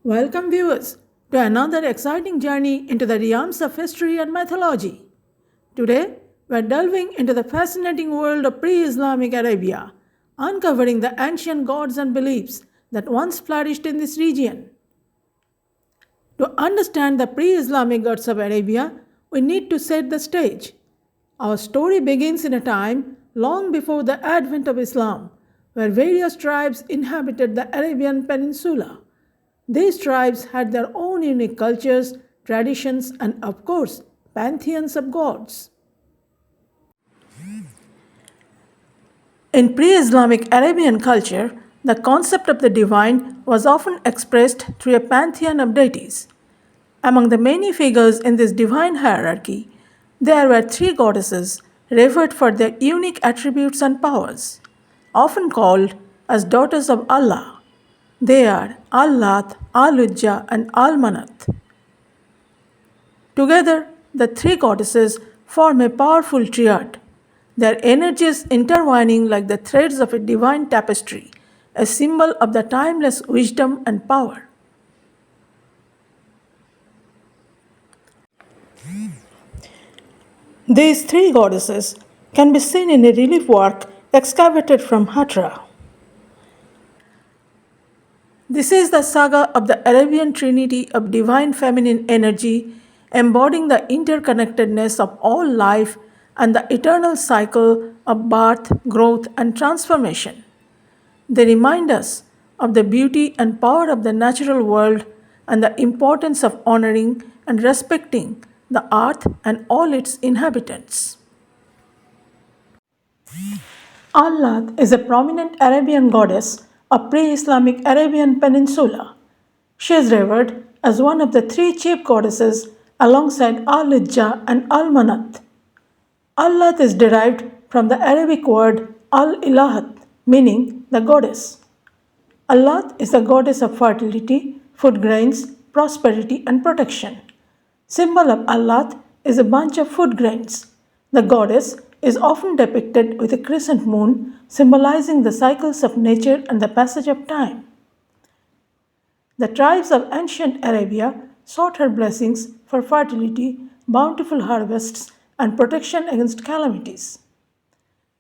Welcome, viewers, to another exciting journey into the realms of history and mythology. Today, we're delving into the fascinating world of pre Islamic Arabia, uncovering the ancient gods and beliefs that once flourished in this region. To understand the pre Islamic gods of Arabia, we need to set the stage. Our story begins in a time long before the advent of Islam, where various tribes inhabited the Arabian Peninsula. These tribes had their own unique cultures, traditions, and of course, pantheons of gods. In pre Islamic Arabian culture, the concept of the divine was often expressed through a pantheon of deities. Among the many figures in this divine hierarchy, there were three goddesses revered for their unique attributes and powers, often called as daughters of Allah. They are Lat, Aluja, and Manat. Together, the three goddesses form a powerful triad, their energies intertwining like the threads of a divine tapestry, a symbol of the timeless wisdom and power. These three goddesses can be seen in a relief work excavated from Hatra. This is the saga of the Arabian Trinity of divine feminine energy, embodying the interconnectedness of all life and the eternal cycle of birth, growth, and transformation. They remind us of the beauty and power of the natural world and the importance of honoring and respecting the earth and all its inhabitants. Allat is a prominent Arabian goddess of pre-Islamic Arabian Peninsula. She is revered as one of the three chief goddesses alongside Al-Ujja and Al-Manat. Allat is derived from the Arabic word Al-Ilahat, meaning the goddess. Allat is the goddess of fertility, food grains, prosperity, and protection. Symbol of Allat is a bunch of food grains. The goddess is often depicted with a crescent moon, symbolizing the cycles of nature and the passage of time. The tribes of ancient Arabia sought her blessings for fertility, bountiful harvests, and protection against calamities.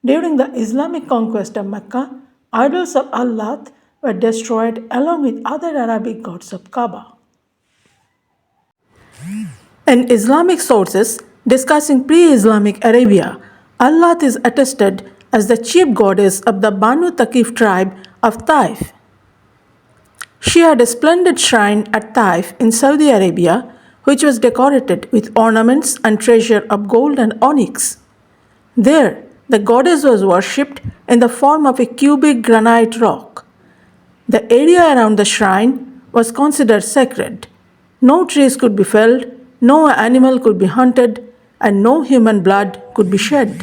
During the Islamic conquest of Mecca, idols of Allat were destroyed along with other Arabic gods of Kaaba. In Islamic sources discussing pre Islamic Arabia, Allat is attested as the chief goddess of the Banu Thaqif tribe of Taif. She had a splendid shrine at Taif in Saudi Arabia, which was decorated with ornaments and treasure of gold and onyx. There, the goddess was worshipped in the form of a cubic granite rock. The area around the shrine was considered sacred. No trees could be felled, no animal could be hunted, and no human blood could be shed.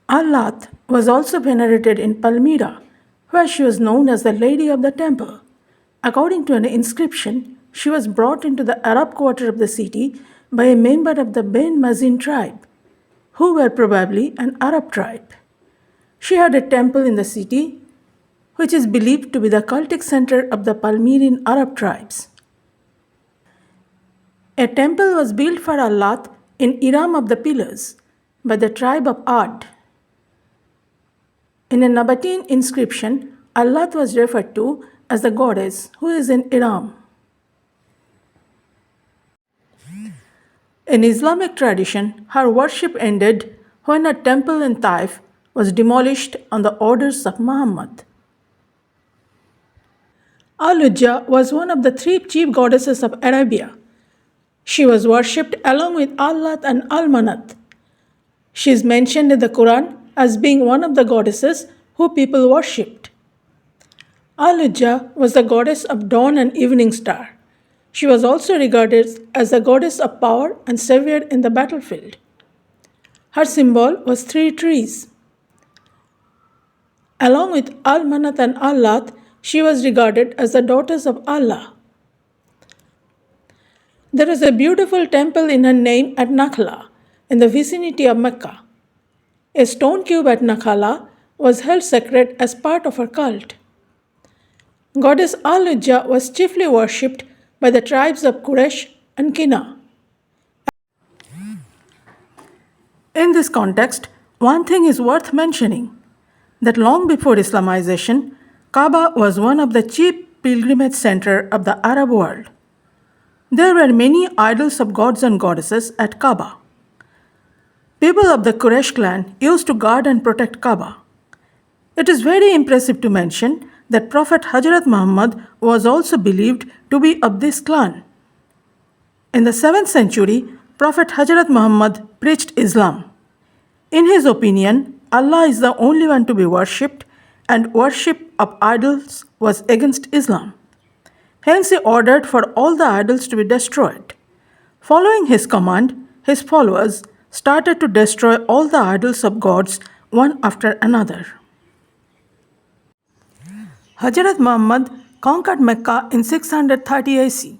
Allat was also venerated in Palmyra, where she was known as the Lady of the Temple. According to an inscription, she was brought into the Arab quarter of the city by a member of the Ben Mazin tribe, who were probably an Arab tribe. She had a temple in the city, which is believed to be the cultic center of the Palmyrian Arab tribes. A temple was built for Allat in Iram of the Pillars by the tribe of Ad. In a Nabatean inscription, Allat was referred to as the goddess who is in Iram. In Islamic tradition, her worship ended when a temple in Taif was demolished on the orders of Muhammad. Aluja was one of the three chief goddesses of Arabia. She was worshipped along with Allat and Al-Manat. She is mentioned in the Quran as being one of the goddesses who people worshipped. Aluja was the goddess of dawn and evening star. She was also regarded as the goddess of power and savior in the battlefield. Her symbol was three trees. Along with Al-Manat and Allat, she was regarded as the daughters of Allah. There is a beautiful temple in her name at Nakhla, in the vicinity of Mecca. A stone cube at Nakhla was held sacred as part of her cult. Goddess Aluja was chiefly worshipped by the tribes of Quraysh and Kina. In this context, one thing is worth mentioning that long before Islamization, Kaaba was one of the chief pilgrimage centers of the Arab world. There were many idols of gods and goddesses at Kaaba. People of the Quraysh clan used to guard and protect Kaaba. It is very impressive to mention that Prophet Hazrat Muhammad was also believed to be of this clan. In the 7th century, Prophet Hazrat Muhammad preached Islam. In his opinion, Allah is the only one to be worshipped, and worship of idols was against Islam. Hence, he ordered for all the idols to be destroyed. Following his command, his followers started to destroy all the idols of gods one after another. Hazrat Muhammad conquered Mecca in 630 AC.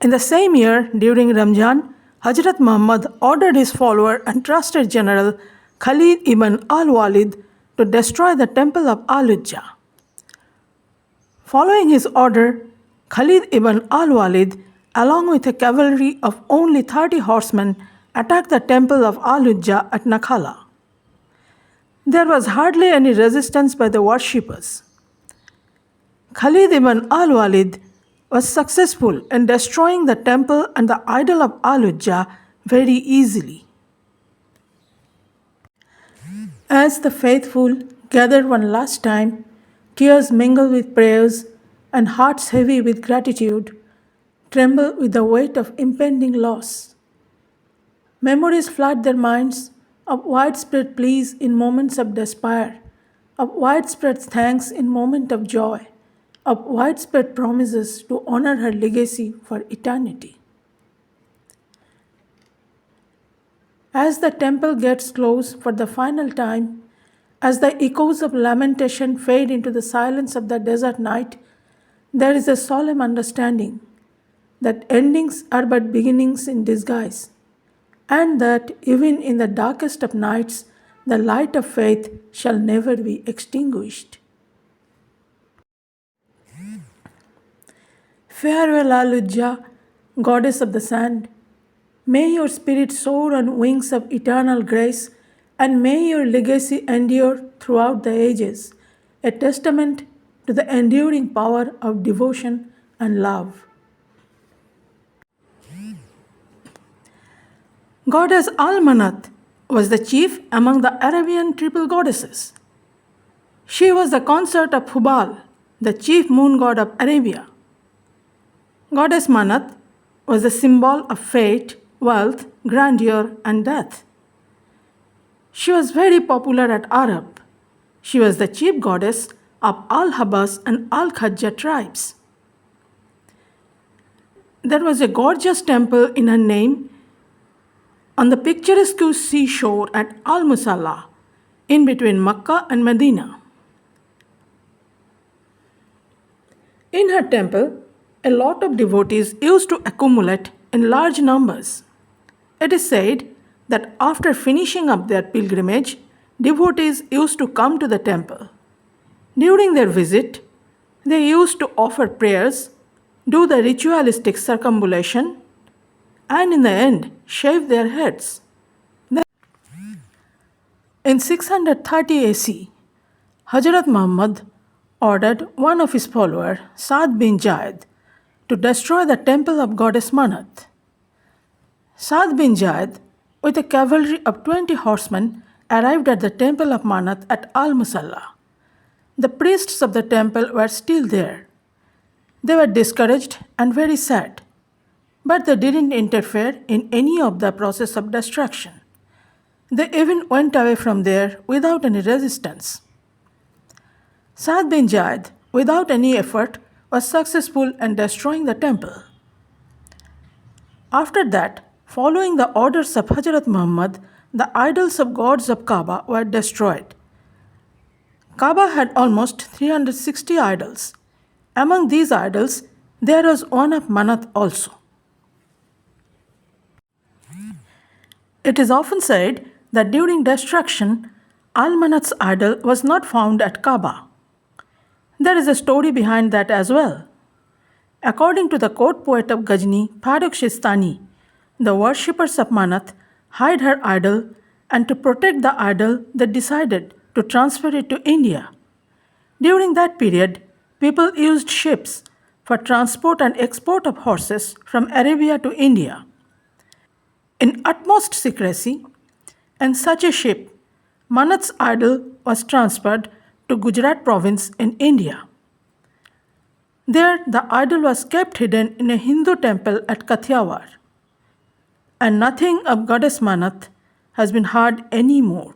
In the same year, during Ramjan, Hazrat Muhammad ordered his follower and trusted general Khalid ibn al-Walid to destroy the temple of Aluja. Following his order, Khalid ibn al-Walid, along with a cavalry of only 30 horsemen, attacked the temple of Aluja at Nakhala. There was hardly any resistance by the worshippers. Khalid ibn al-Walid was successful in destroying the temple and the idol of Aluja very easily. As the faithful gathered one last time, tears mingle with prayers and hearts heavy with gratitude tremble with the weight of impending loss. Memories flood their minds of widespread pleas in moments of despair, of widespread thanks in moments of joy, of widespread promises to honor her legacy for eternity. As the temple gets close for the final time, as the echoes of lamentation fade into the silence of the desert night, there is a solemn understanding that endings are but beginnings in disguise, and that even in the darkest of nights, the light of faith shall never be extinguished. Farewell, Aluja, goddess of the sand. May your spirit soar on wings of eternal grace, and may your legacy endure throughout the ages, a testament to the enduring power of devotion and love. Goddess Al Manat was the chief among the Arabian triple goddesses. She was the consort of Hubal, the chief moon god of Arabia. Goddess Manat was the symbol of fate, wealth, grandeur, and death. She was very popular at Arab. She was the chief goddess of Al-Habas and Al-Khadja tribes. There was a gorgeous temple in her name on the picturesque seashore at Al-Musalla, in between Mecca and Medina. In her temple, a lot of devotees used to accumulate in large numbers. It is said that after finishing up their pilgrimage, devotees used to come to the temple. During their visit, they used to offer prayers, do the ritualistic circumambulation, and in the end, shave their heads. In 630 AC, Hazrat Muhammad ordered one of his followers, Saad bin Jaid, to destroy the temple of goddess Manat. Saad bin Jaid, with a cavalry of 20 horsemen, arrived at the temple of Manat at Al-Musalla. The priests of the temple were still there. They were discouraged and very sad, but they didn't interfere in any of the process of destruction. They even went away from there without any resistance. Saad bin Jaid, without any effort, was successful in destroying the temple. After that, following the orders of Hazrat Muhammad, the idols of gods of Kaaba were destroyed. Kaaba had almost 360 idols. Among these idols, there was one of Manat also. It is often said that during destruction, Al-Manat's idol was not found at Kaaba. There is a story behind that as well. According to the court poet of Ghazni, Farooq Shistani, the worshippers of Manat hid her idol, and to protect the idol, they decided to transfer it to India. During that period, people used ships for transport and export of horses from Arabia to India. In utmost secrecy, in such a ship, Manat's idol was transferred to Gujarat province in India. There, the idol was kept hidden in a Hindu temple at Kathiawar, and nothing of goddess Manat has been heard anymore.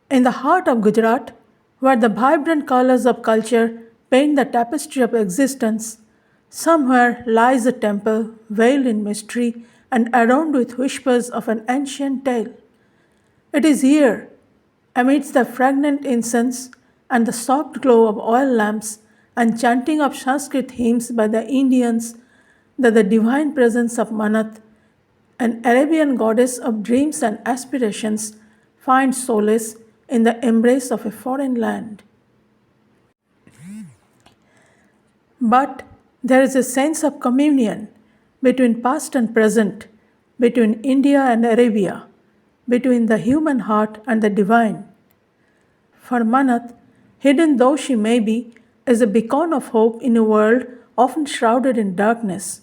In the heart of Gujarat, where the vibrant colors of culture paint the tapestry of existence, somewhere lies a temple veiled in mystery and adorned with whispers of an ancient tale. It is here, amidst the fragrant incense and the soft glow of oil lamps and chanting of Sanskrit hymns by the Indians, that the divine presence of Manat, an Arabian goddess of dreams and aspirations, finds solace in the embrace of a foreign land. But there is a sense of communion between past and present, between India and Arabia, between the human heart and the divine. For Manat, hidden though she may be, is a beacon of hope in a world often shrouded in darkness,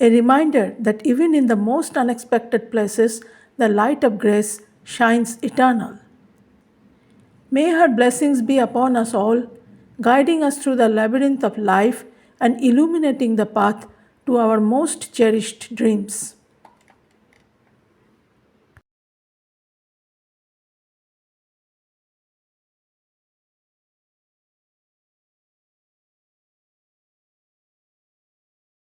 a reminder that even in the most unexpected places, the light of grace shines eternal. May her blessings be upon us all, guiding us through the labyrinth of life and illuminating the path to our most cherished dreams.